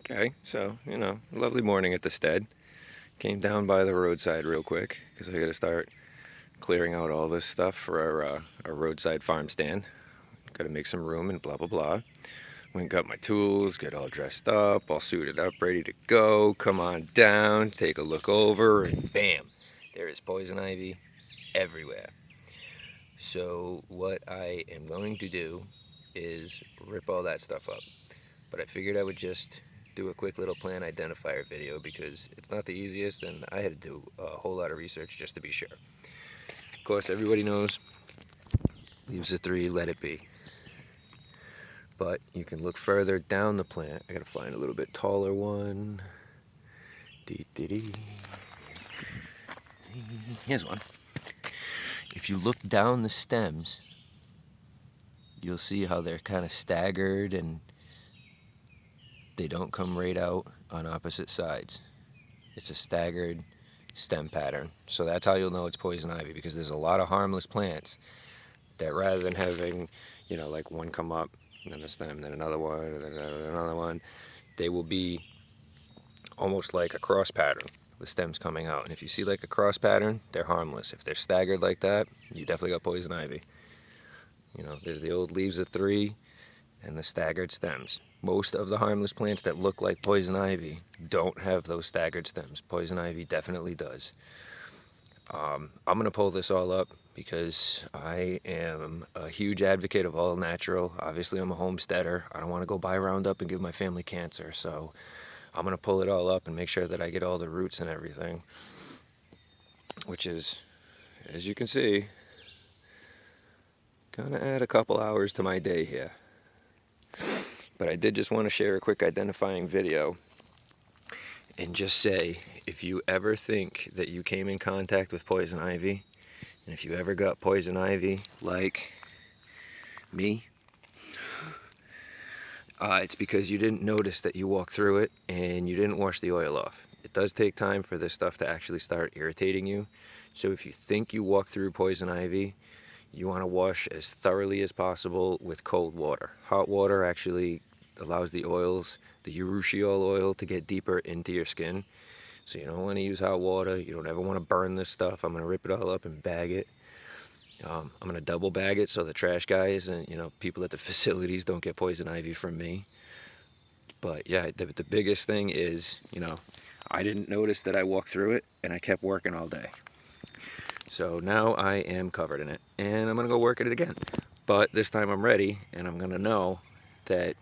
Okay, so, lovely morning at the stead. Came down by the roadside real quick because I got to start clearing out all this stuff for our roadside farm stand. Got to make some room and blah, blah, blah. Went and got my tools, get all dressed up, all suited up, ready to go. Come on down, take a look over, and bam, there is poison ivy everywhere. So what I am going to do is rip all that stuff up. But I figured I would just do a quick little plant identifier video because it's not the easiest and I had to do a whole lot of research just to be sure. Of course, everybody knows, leaves a 3, let it be. But you can look further down the plant. I gotta find a little bit taller one. Dee. Here's one. If you look down the stems, you'll see how they're kind of staggered and they don't come right out on opposite sides. It's a staggered stem pattern. So that's how you'll know it's poison ivy, because there's a lot of harmless plants that rather than having, like one come up, and then a stem, then another one, and then another one, they will be almost like a cross pattern with stems coming out. And if you see like a cross pattern, they're harmless. If they're staggered like that, you definitely got poison ivy. There's the old leaves of 3 and the staggered stems. Most of the harmless plants that look like poison ivy don't have those staggered stems. Poison ivy definitely does. I'm going to pull this all up because I am a huge advocate of all natural. Obviously, I'm a homesteader. I don't want to go buy Roundup and give my family cancer. So I'm going to pull it all up and make sure that I get all the roots and everything, which is, as you can see, going to add a couple hours to my day here. But I did just want to share a quick identifying video and just say, if you ever think that you came in contact with poison ivy, and if you ever got poison ivy like me, it's because you didn't notice that you walked through it and you didn't wash the oil off. It does take time for this stuff to actually start irritating you. So if you think you walked through poison ivy, you want to wash as thoroughly as possible with cold water. Hot water actually allows the oils, the urushiol oil, to get deeper into your skin. So you don't want to use hot water. You don't ever want to burn this stuff. I'm going to rip it all up and bag it. I'm going to double bag it so the trash guys and people at the facilities don't get poison ivy from me. But yeah, the biggest thing is, I didn't notice that I walked through it and I kept working all day. So now I am covered in it and I'm going to go work at it again. But this time I'm ready and I'm going to know that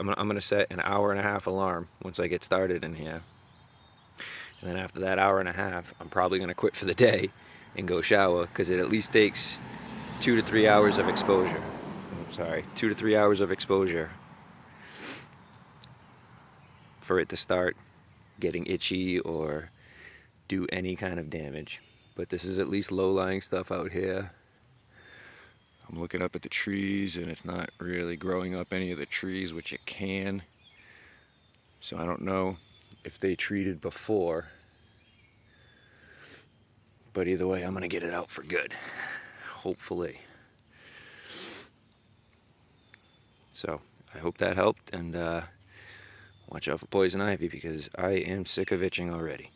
I'm going to set an 1.5-hour alarm once I get started in here. And then after that 1.5 hours, I'm probably going to quit for the day and go shower, because it at least takes 2 to 3 hours of exposure. 2 to 3 hours of exposure for it to start getting itchy or do any kind of damage. But this is at least low-lying stuff out here. I'm looking up at the trees and it's not really growing up any of the trees, which it can. So I don't know if they treated before. But either way, I'm going to get it out for good. Hopefully. So I hope that helped, and watch out for poison ivy because I am sick of itching already.